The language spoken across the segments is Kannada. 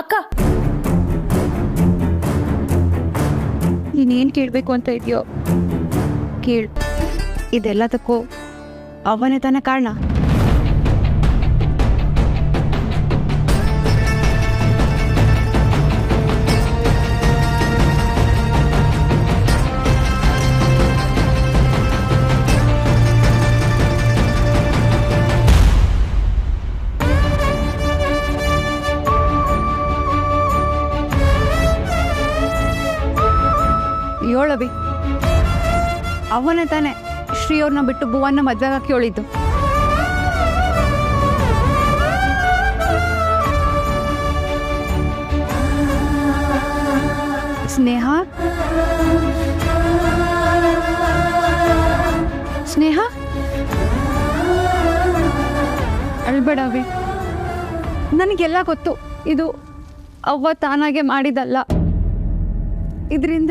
ಅಕ್ಕ, ನೀನೇನ್ ಕೇಳ್ಬೇಕು ಅಂತ ಇದೆಯೋ ಕೇಳು. ಇದೆಲ್ಲದಕ್ಕೂ ಅವನೇ ತಾನೇ ಕಾರಣ. ಯೋಳವಿ, ಅವನೇ ತಾನೆ ಶ್ರೀ ಅವ್ರನ್ನ ಬಿಟ್ಟು ಭುವನ್ನ ಮದ್ವೆ ಹಾಕಿ ಹೇಳಿದ್ದು. ಸ್ನೇಹ ಸ್ನೇಹ ಅಳ್ಬೇಡವಿ, ನನಗೆಲ್ಲ ಗೊತ್ತು. ಇದು ಅವ್ವ ತಾನಾಗೆ ಮಾಡಿದಲ್ಲ. ಇದರಿಂದ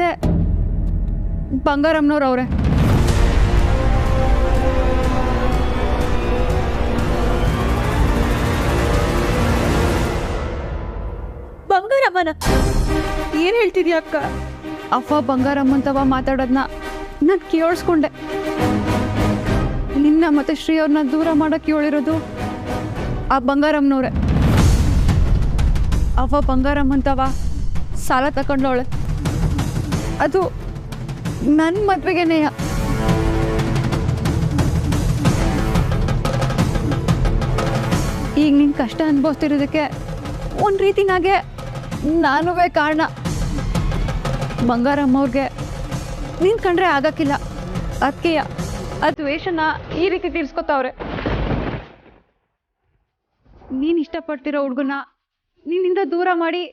ಬಂಗಾರಮ್ಮನವ್ರವ್ರೆ. ಬಂಗಾರಮ್ಮನ ಏನ್ ಹೇಳ್ತಿದ್ಯಾ ಅಕ್ಕ? ಅವ್ವ ಬಂಗಾರಮ್ಮಂತವ ಮಾತಾಡೋದನ್ನ ನಾನು ಕೇಳಿಸ್ಕೊಂಡೆ. ನಿನ್ನ ಮತ್ತೆ ಶ್ರೀ ಅವ್ರನ್ನ ದೂರ ಮಾಡಕ್ಕೆ ಹೇಳಿರೋದು ಆ ಬಂಗಾರಮ್ಮನವ್ರೆ. ಅವ್ವ ಬಂಗಾರಮ್ಮಂತವ ಸಾಲ ತಕೊಂಡವಳೆ. ಅದು ನನ್ನ ಮದ್ವೆಗೆನೆಯ. ಈಗ ನಿನ್ ಕಷ್ಟ ಅನುಭವಿಸ್ತಿರೋದಕ್ಕೆ ಒಂದು ರೀತಿನಾಗೆ ನಾನುವೇ ಕಾರಣ. ಬಂಗಾರಮ್ಮವ್ರಿಗೆ ನೀನ್ ಕಂಡ್ರೆ ಆಗಕ್ಕಿಲ್ಲ. ಅದಕ್ಕೆ ಆ ದ್ವೇಷನ ಈ ರೀತಿ ತೀರ್ಸ್ಕೊತಾವ್ರೆ. ನೀನ್ ಇಷ್ಟಪಡ್ತಿರೋ ಹುಡ್ಗನ ನಿನ್ನಿಂದ ದೂರ ಮಾಡಿ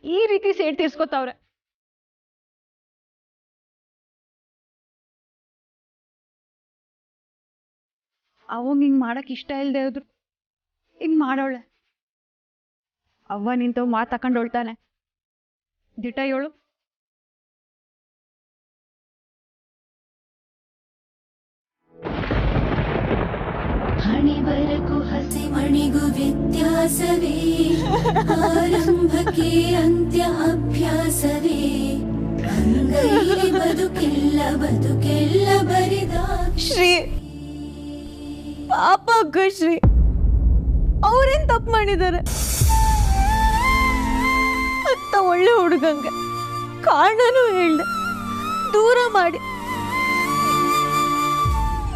ಈ ರೀತಿ ಸೇಡ್ ತೀರ್ಸ್ಕೊತಾವ್ರೆ. ಅವಂಗ ಹಿಂಗ್ ಮಾಡಕ್ ಇಷ್ಟ ಇಲ್ದೆ ಹೋದ್ರು ಹಿಂಗ್ ಮಾಡೋಳೆ. ಅವ್ವ ನಿಂತವ್ ಮಾತು ತಕೊಂಡೊಳ್ತಾನೆ. ದಿಟ ಹೇಳು. ಹಣೆಬರಕು ಹಸಿ ಮಣಿಗೂ ವ್ಯತ್ಯಾಸವೇ, ಆರಂಭಕ್ಕೆ ಅಂತ್ಯ ಅಭ್ಯಾಸವೇ, ಅಂಗೈಲಿ ಬದುಕೆಲ್ಲ ಬರಿದ ಶ್ರೀ ಪಾಪ ಅಕ್ಕ. ಶ್ರೀ ಅವ್ರೇನ್ ತಪ್ಪು ಮಾಡಿದ್ದಾರೆ ಅಂತ ಒಳ್ಳೆ ಹುಡುಗಂಗೆ ಕಾರಣನೂ ಹೇಳ್ದೆ ದೂರ ಮಾಡಿ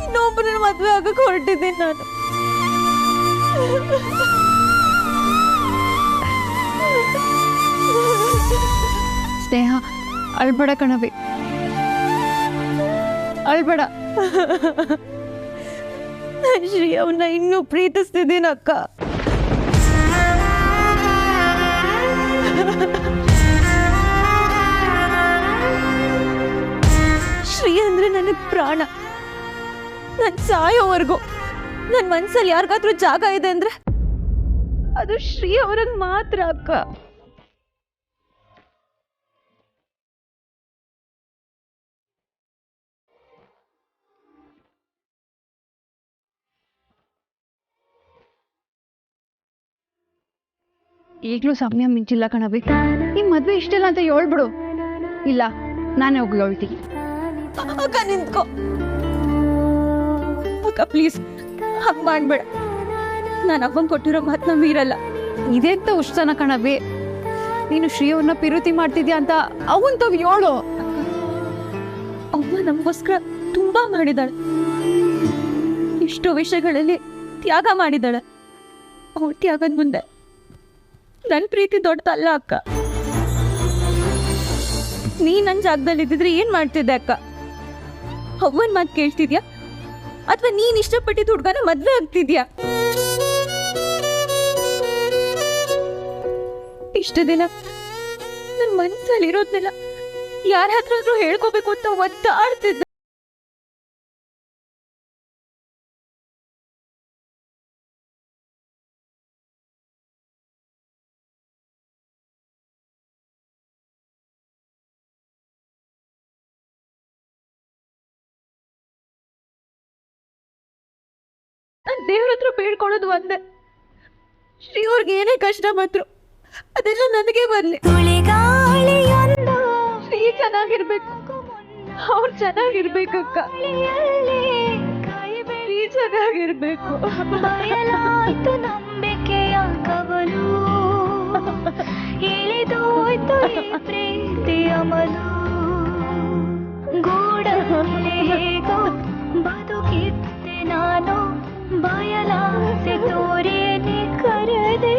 ಇನ್ನೊಬ್ಬರನ್ನ ಮದ್ವೆ ಆಗಕ್ಕೆ ಹೊರಟಿದ್ದೀನಿ ನಾನು. ಸ್ನೇಹ ಅಳ್ಬೇಡ ಕಣವಿ, ಅಳ್ಬೇಡ. ನಾನು ಶ್ರೀ ಅವನ್ನ ಇನ್ನೂ ಪ್ರೀತಿಸ್ತಿದ್ದೀನಿ ಅಕ್ಕ. ಶ್ರೀ ಅಂದ್ರೆ ನನಗೆ ಪ್ರಾಣ. ನನ್ ಸಾಯೋವರೆಗೂ ನನ್ನ ಮನ್ಸಲ್ಲಿ ಯಾರಿಗಾದ್ರೂ ಜಾಗ ಇದೆ ಅಂದ್ರೆ ಅದು ಶ್ರೀ ಅವ್ರಿಗೆ ಮಾತ್ರ ಅಕ್ಕ. ಈಗಲೂ ಸಮಯ ಮಿಂಚಿಲ್ಲ ಕಣವಿ. ಈ ಮದ್ವೆ ಇಷ್ಟಲ್ಲ ಅಂತ ಹೇಳ್ಬಿಡು. ಇಲ್ಲ ನಾನೇ ಹೋಗಿ ಹೇಳ್ತೀನಿ. ಅಕ್ಕ ನಿಂತ್ಕೋ ಅಕ್ಕ, ಪ್ಲೀಸ್ ಹಂಗ್ ಮಾಡ್ಬೇಡ. ನಾನು ಅಪ್ಪಂಗೆ ಕೊಟ್ಟಿರೋ ಮಾತನ್ನ ಮೀರಲ್ಲ. ಇದೆಂತ ಉಷ್ಟಾನ ಕಣವಿ. ನೀನು ಶ್ರೀ ಅವ್ರನ್ನ ಪಿರುತಿ ಮಾಡ್ತಿದ್ಯಾ ಅಂತ ಅವಂತವ್ ಹೇಳು. ಅವ್ವ ನಮಗೋಸ್ಕರ ತುಂಬಾ ಮಾಡಿದಾಳೆ. ಎಷ್ಟೋ ವಿಷಯಗಳಲ್ಲಿ ತ್ಯಾಗ ಮಾಡಿದಾಳೆ. ಅವ್ರ ತ್ಯಾಗದ ಮುಂದೆ ನನ್ನ ಪ್ರೀತಿ ದೊಡ್ಡದಲ್ಲ ಅಕ್ಕ. ನೀ ನನ್ನ ಜಾಗದಲ್ಲಿ ಇದ್ದಿದ್ರೆ ಏನ್ ಮಾಡ್ತಿದ್ದೆ ಅಕ್ಕ? ಅವ್ವನ್ ಮಾತು ಕೇಳ್ತಿದ್ಯಾ ಅಥವಾ ನೀನ್ ಇಷ್ಟಪಟ್ಟಿದ್ದ ಹುಡ್ಗನ ಮದ್ವೆ ಆಗ್ತಿದ್ಯಾ? ಇಷ್ಟ ದಿನ ನನ್ನ ಮನಸ್ಸಲ್ಲಿ ಇರೋದ್ನೆಲ್ಲ ಯಾರ ಹತ್ರ ಹೇಳ್ಕೋಬೇಕು ಅಂತ ಒದ್ದಾಡ್ತಿದ್ದೆ. ನಾನು ದೇವ್ರ ಹತ್ರ ಬೇಡ್ಕೊಳ್ಳೋದು ಒಂದೇ, ಶ್ರೀ ಅವ್ರಿಗೆ ಏನೇ ಕಷ್ಟ ಬಂದ್ರು ಅದೆಲ್ಲ ನನಗೆ ಬರ್ಲಿ. ಶ್ರೀ ಚೆನ್ನಾಗಿರ್ಬೇಕು, ಅವ್ರು ಚೆನ್ನಾಗಿರ್ಬೇಕಕ್ಕ. ಶ್ರೀ ಚೆನ್ನಾಗಿರ್ಬೇಕು. ಬಯಲಾಯ್ತು ನಂಬಿಕೆಯ ಕವಲು, ಇಳಿದೋಯ್ತು ಈ ಪ್ರೀತಿಯ ಮನು. ಗೂಡಲ್ಲಿ ಹೇಗೋ ಬದುಕಿದ್ದೆ ನಾನು, ಬಯಲಾಸೆ ತೋರಿ ನೀ ಕರೆದೆ.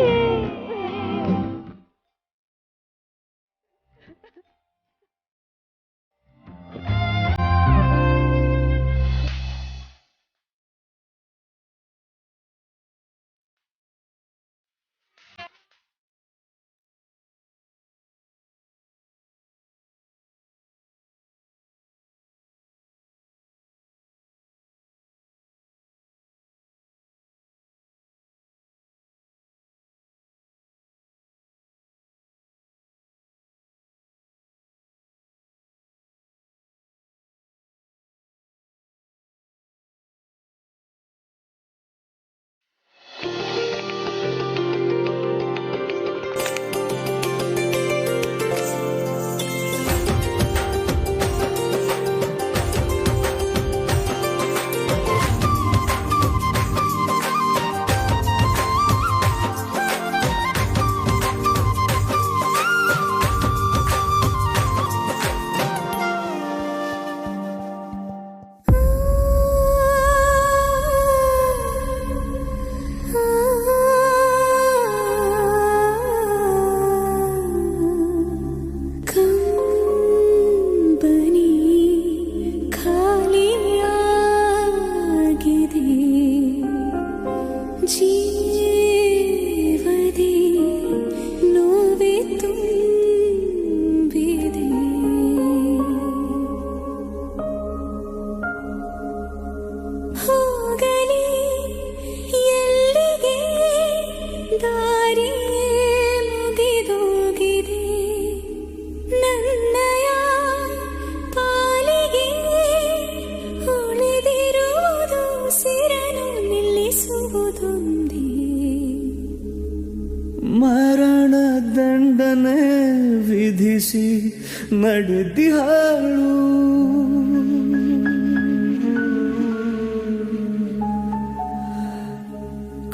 ಮರಣ ದಂಡನೆ ವಿಧಿಸಿ ನಡೆದಿಹಾಳು,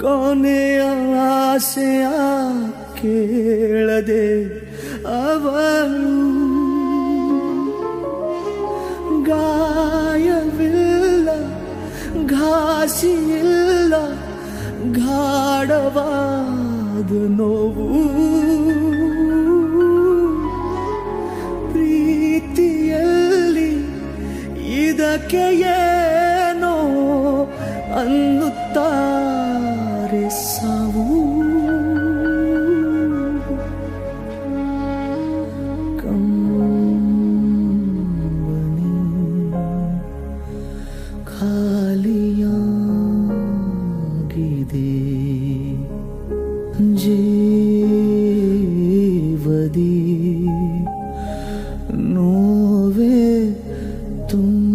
ಕೊನೆಯ ಆಸೆಯ ಕೇಳದೆ ಅವಳು. ಗಾಯವಿಲ್ಲ, ಘಾಸಿಯಿಲ್ಲ, ಗಾಢವಾದ ನೋವು. ಪ್ರೀತಿಯಲ್ಲಿ ಇದಕ್ಕೆ ಏನೋ ಅನ್ನುತ್ತಾರೆ ಸಾವು. ಕಂಬನಿ ಖಾಲಿಯಾಗಿದೆ, ಜೀವದಿ ನೋವೆ ತುಂಬಿದೆ.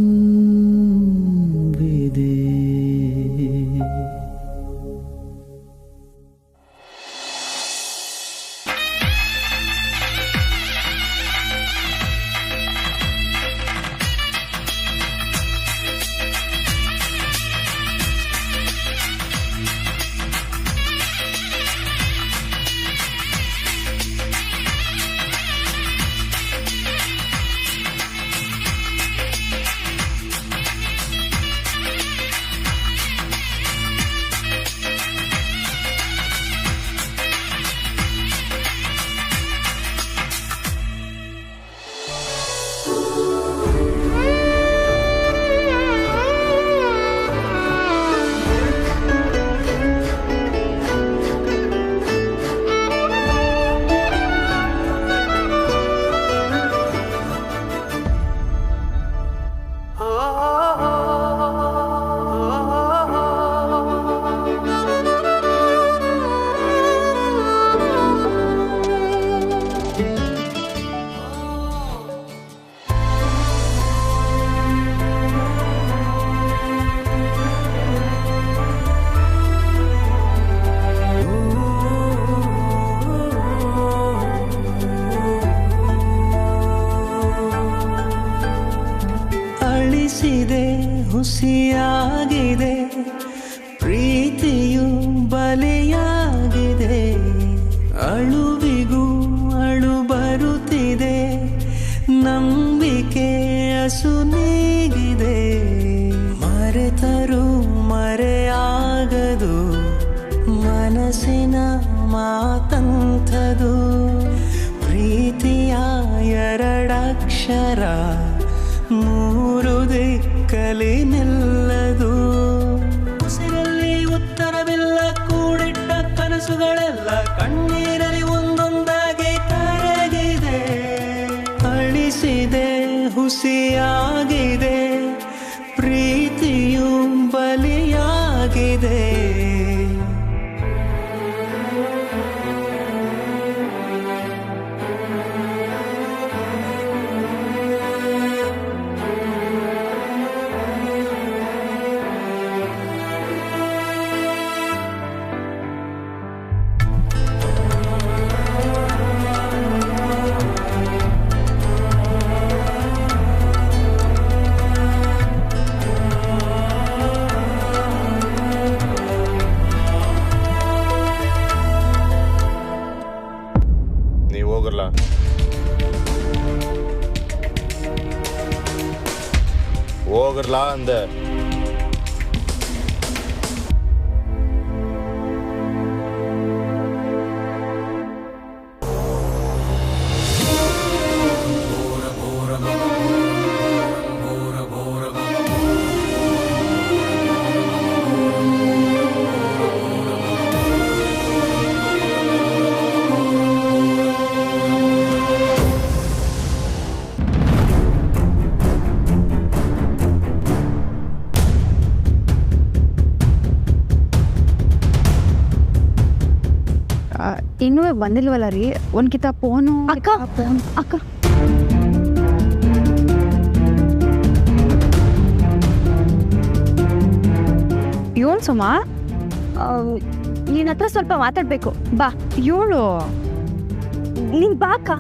ಮನಸ್ಸಿನ ಮಾತಂಥದು ಪ್ರೀತಿಯ ಎರಡಕ್ಷರ ಮೂರು ದಿಕ್ಕಲಿ ನಿಲ್ಲದು ಉಸಿರಲ್ಲಿ ಉತ್ತರವಿಲ್ಲ ಕೂಡಿಟ್ಟ ಕನಸುಗಳೆಲ್ಲ ಕಣ್ಣೀರಲ್ಲಿ ಒಂದೊಂದಾಗಿ ಕರಗಿದೆ ಅಳಿಸಿದೆ ಹುಸಿಯಾಗಿದೆ ಪ್ರೀತಿಯು ಬಲಿಯಾಗಿದೆ ಹೋಗರ್ಲಾ ಅಂದೆ. ಇನ್ನೂ ಬಂದಿಲ್ವಲ್ಲ ರೀ. ಒಂದ್ಕಿತ ಫೋನು ಅಕ್ಕ ಫೋನ್ ಅಕ್ಕ ಏಳು ಸುಮ ನಿನ್ನ ಹತ್ರ ಸ್ವಲ್ಪ ಮಾತಾಡ್ಬೇಕು. ಬಾ ಏಳು ನೀನ್ ಬಾ ಅಕ್ಕ.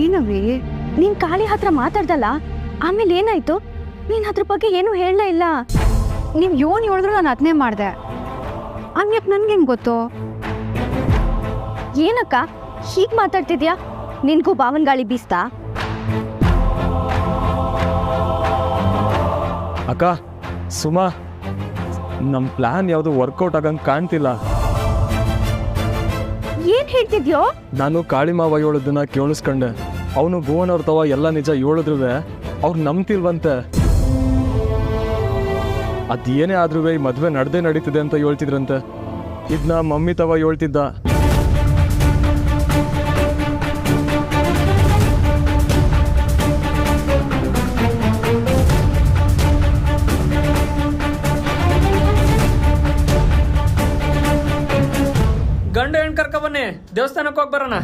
ಏನವೇ ನೀನ್ ಕಾಳಿ ಹತ್ರ ಮಾತಾಡ್ದಲ್ಲ, ಆಮೇಲೆ ಏನಾಯ್ತು? ನೀನ್ ಅದ್ರ ಬಗ್ಗೆ ಏನು ಹೇಳಲೇ ಇಲ್ಲ. ನೀವು ಯೋನ್ ಹೇಳಿದ್ರು ನಾನು ಅದನ್ನೇ ಮಾಡಿದೆ. ಹಂಗ್ಯಾಕೆ ನನ್ಗೆ ಹೆಂಗೆ ಗೊತ್ತು? ಏನಕ್ಕ ಹೀಗೆ ಮಾತಾಡ್ತಿದ್ಯಾ? ನಿನ್ಗೂ ಬಾವನ್ ಗಾಳಿ ಬೀಸ್ತಾ? ಅಕ್ಕ ಸುಮಾ, ನಮ್ಮ ಪ್ಲಾನ್ ಯಾವುದು ವರ್ಕೌಟ್ ಆಗಂಗೆ ಕಾಣ್ತಿಲ್ಲ. ಏನ್ ಹೇಳ್ತಿದ್ಯೋ? ನಾನು ಕಾಳಿಮಾವ ಹೇಳೋದನ್ನ ಕೇಳಿಸ್ಕೊಂಡೆ. ಅವನು ಭುವನ್ ಅವ್ರ ತವ ಎಲ್ಲ ನಿಜ ಹೇಳಿದ್ರು ಅವ್ರು ನಂಬ್ತಿಲ್ವಂತೆ. ಅದೇನೇ ಆದ್ರೂ ಈ ಮದುವೆ ನಡೆದೇ ನಡೀತಿದೆ ಅಂತ ಹೇಳ್ತಿದ್ರಂತೆ. ಇದನ್ನ ಮಮ್ಮಿ ತವ ಹೇಳ್ತಿದ್ದ. ಗಂಡ ಹೆಣ್ಣು ಕರ್ಕ ಬನ್ನಿ, ದೇವಸ್ಥಾನಕ್ಕೆ ಹೋಗಿ ಬರೋಣ.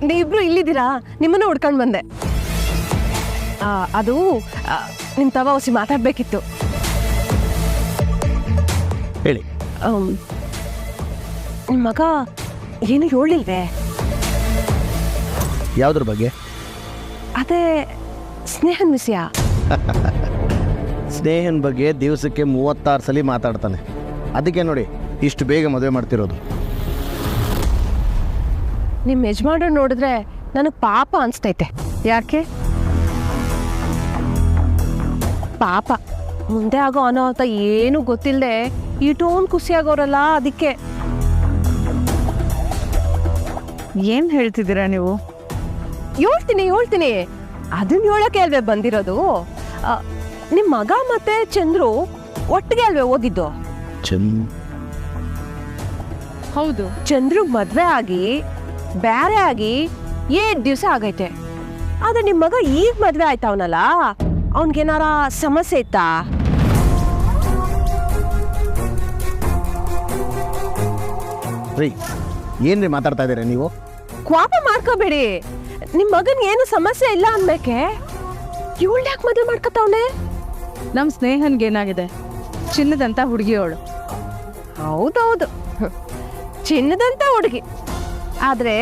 ನೀವಿಬ್ರು ಇಲ್ಲಿದ್ದೀರಾ? ನಿಮ್ಮನ್ನ ಹುಡ್ಕೊಂಡು ಬಂದೆ. ಅದು ನಿಮ್ಮ ತವ ಹೊಸಿ ಮಾತಾಡ್ಬೇಕಿತ್ತು. ಹೇಳಿ. ನಿಮ್ಮ ಮಗ ಏನು ಹೇಳಿಲ್ವೇ? ಯಾವುದ್ರ ಬಗ್ಗೆ? ಅದೇ ಸ್ನೇಹನ್ ವಿಷಯ. ಸ್ನೇಹನ್ ಬಗ್ಗೆ ದಿವಸಕ್ಕೆ 36 ಸಲ ಮಾತಾಡ್ತಾನೆ. ಅದಕ್ಕೆ ನೋಡಿ ಇಷ್ಟು ಬೇಗ ಮದುವೆ ಮಾಡ್ತಿರೋದು. ನಿಮ್ಮ ಯಜಮಾನ್ರು ನೋಡಿದ್ರೆ ನನಗೆ ಪಾಪ ಅನಿಸ್ತೈತೆ. ಯಾಕೆ? ಪಾಪ ಮುಂದೆ ಆಗೋ ಅನಾಹುತ ಏನು ಗೊತ್ತಿಲ್ಲದೆ ಇಟೋನ್ ಖುಷಿಯಾಗೋರಲ್ಲ. ಅದಕ್ಕೆ ಏನ್ ಹೇಳ್ತಿದ್ದೀರಾ ನೀವು? ಹೇಳ್ತೀನಿ ಅದನ್ನ ಹೇಳಕ್ಕೆ ಅಲ್ವೇ ಬಂದಿರೋದು. ನಿಮ್ಮ ಮಗ ಮತ್ತೆ ಚಂದ್ರು ಒಟ್ಟಿಗೆ ಅಲ್ವೇ ಓದಿದ್ದು? ಹೌದು. ಚಂದ್ರು ಮದ್ವೆ ಆಗಿ ಬೇರೆ ಆಗಿ 7 ದಿವಸ ಆಗೈತೆ. ಆದ್ರೆ ನಿಮ್ಮ ಮಗ ಈಗ ಮದ್ವೆ ಆಯ್ತವನಲ್ಲ, ಅವನ್ಗೇನಾರ ಸಮಸ್ಯೆ ಇತ್ತಾ? ರೀ ಏನ್ರಿ ಮಾತಾಡ್ತಾ ಇದ್ದೀರಾ ನೀವು? ಕೋಪ ಮಾಡ್ಕೋಬೇಡಿ. ನಿಮ್ ಮಗನ್ ಏನು ಸಮಸ್ಯೆ ಇಲ್ಲ ಅನ್ಬೇಕೆ ಇವಳು ಯಾಕೆ ಮದ್ವೆ ಮಾಡ್ಕೊತಾವನೆ? ನಮ್ ಸ್ನೇಹನ್ಗೇನಾಗಿದೆ? ಚಿನ್ನದಂತ ಹುಡುಗಿಯೋಳು. ಹೌದೌದು, ಚಿನ್ನದಂತ ಹುಡುಗಿ. ಆದ್ರೆ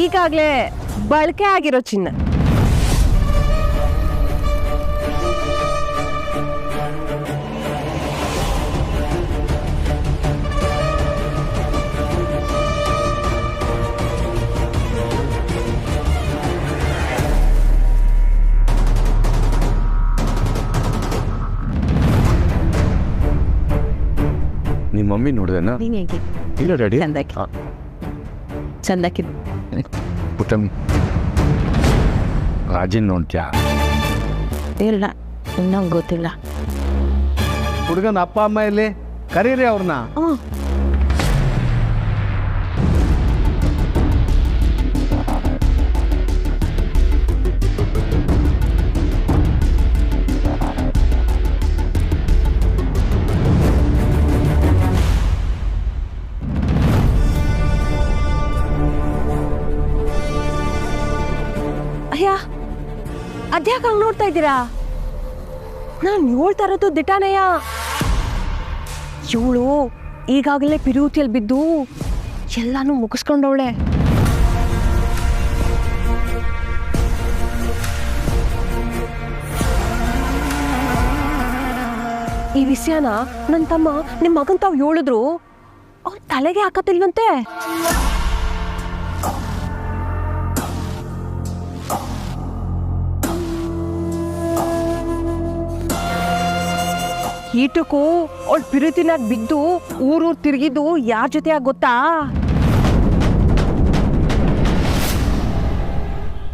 ಈಗಾಗ್ಲೇ ಬಳಕೆ ಆಗಿರೋ ಚಿನ್ನ. ನಿಮ್ಮ ಮಮ್ಮಿ ನೋಡಿದೆನಾ? ನೀನ್ ಹೇಗೆ? ಇಲ್ಲ ಡ್ಯಾಡಿ. ಚಂದಕ್ಕಿ ಪುಟ್ಟಮ್ ರಾಜಿನ್ ನೋಡ್ತ್ಯಾ? ಇಲ್ಲ, ನಂಗೆ ಗೊತ್ತಿಲ್ಲ. ಹುಡುಗನ ಅಪ್ಪ ಅಮ್ಮ ಇಲ್ಲಿ ಕರೀರಿ ಅವ್ರನ್ನ. ಅಯ್ಯ, ಅದ್ಯಾಕೆ ಹಂಗ್ ನೋಡ್ತಾ ಇದ್ದೀರಾ? ನಾನು ಹೇಳ್ತಾ ಇರೋದು ದಿಟಾನಯ್ಯ. ಇವಳು ಈಗಾಗಲೇ ಪಿರೂತಿಯಲ್ಲಿ ಬಿದ್ದು ಎಲ್ಲಾನು ಮುಗಿಸ್ಕೊಂಡವಳೆ. ಈ ವಿಷಯನ ನನ್ನ ತಮ್ಮ ನಿಮ್ಮ ಮಗನ್ ತಾವ್ ಹೇಳಿದ್ರು, ಅವ್ರ ತಲೆಗೆ ಹಾಕತ್ತಿಲ್ವಂತೆ. ಈಟಕ್ಕೂ ಅವಳ ಪಿರುತಿನಾಗ ಬಿದ್ದು ಊರೂರ್ ತಿರುಗಿದ್ದು ಯಾರ ಜೊತೆ ಗೊತ್ತಾ?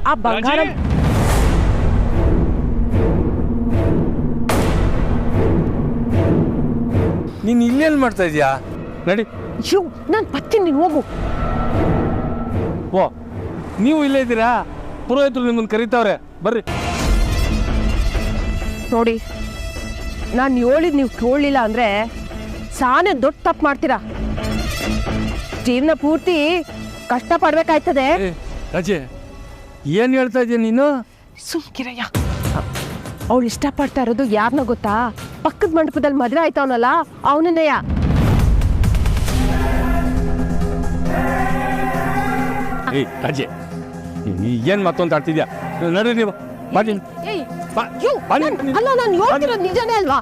ಆ ಬಂಗಾರ. ನೀನು ಇಲ್ಲೇನು ಮಾಡ್ತಾ ಇದೀಯಾ? ನಡಿ. ಯೋ, ನಾನು ಬರ್ತೀನಿ, ನೀನು ಹೋಗು. ಓ, ನೀವು ಇಲ್ಲೇ ಇದ್ದೀರಾ? ಪುರೋಹಿತರು ನಿಮ್ಮನ್ನು ಕರೀತಾವ್ರೆ, ಬರ್ರಿ. ನೋಡಿ, ನಾನು ಹೇಳಿದ್ ನೀವು ಕೇಳಲಿಲ್ಲ ಅಂದ್ರೆ ಸಾನೆ ದೊಡ್ಡ ತಪ್ಪು ಮಾಡ್ತೀರಾ. ಜೀವನ ಪೂರ್ತಿ ಕಷ್ಟ ಪಡ್ಬೇಕಾಯ್ತದೆ. ರಾಜೆ, ಏನು ಹೇಳ್ತಾ ಇದೀಯ ನೀನು? ಸುಮ್ಕಿರಯ್ಯ. ಅವಳು ಇಷ್ಟಪಡ್ತಾ ಇರೋದು ಯಾರನ್ನ ಗೊತ್ತಾ? ಪಕ್ಕದ ಮಂಟಪದಲ್ಲಿ ಮದುವೆ ಆಯ್ತವನಲ್ಲ, ಅವನನ್ನೆಯ. ರಾಜೆ, ಏನು ಮತ್ತೊಂದು ಆಡ್ತಿದ್ಯಾ? ನಡ್ರಿ ನೀವು, ಬನ್ನಿ. ಅಲ್ಲ, ನಾನು ಹೇಳ್ತಿರೋದು ನಿಜನೇ ಅಲ್ವಾ?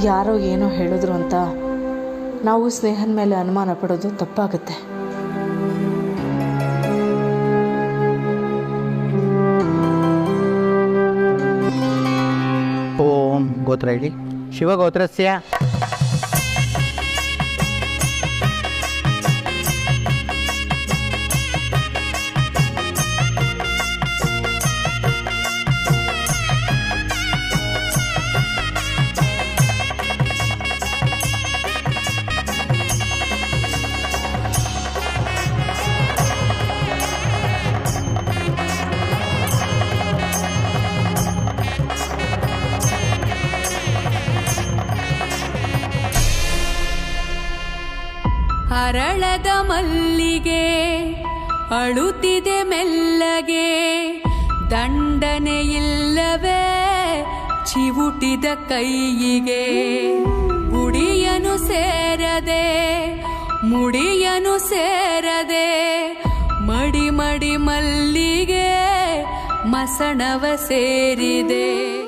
ಯಾರೋ ಏನೋ ಹೇಳಿದ್ರು ಅಂತ ನಾವು ಸ್ನೇಹದ ಮೇಲೆ ಅನುಮಾನ ಪಡೋದು ತಪ್ಪಾಗುತ್ತೆ. ಓಂ ಗೋತ್ರ ಹೇಳಿ. ಶಿವಗೋತ್ರಸ್ಯ ಅರಳದ ಮಲ್ಲಿಗೆ ಅಳುತ್ತಿದೆ ಮೆಲ್ಲಗೆ, ದಂಡನೆ ಇಲ್ಲವೇ ಚಿವುಟಿದ ಕೈಯಿಗೆ. ಗುಡಿಯನು ಸೇರದೆ ಮುಡಿಯನು ಸೇರದೆ, ಮಡಿ ಮಡಿ ಮಲ್ಲಿಗೆ ಮಸಣವ ಸೇರಿದೆ.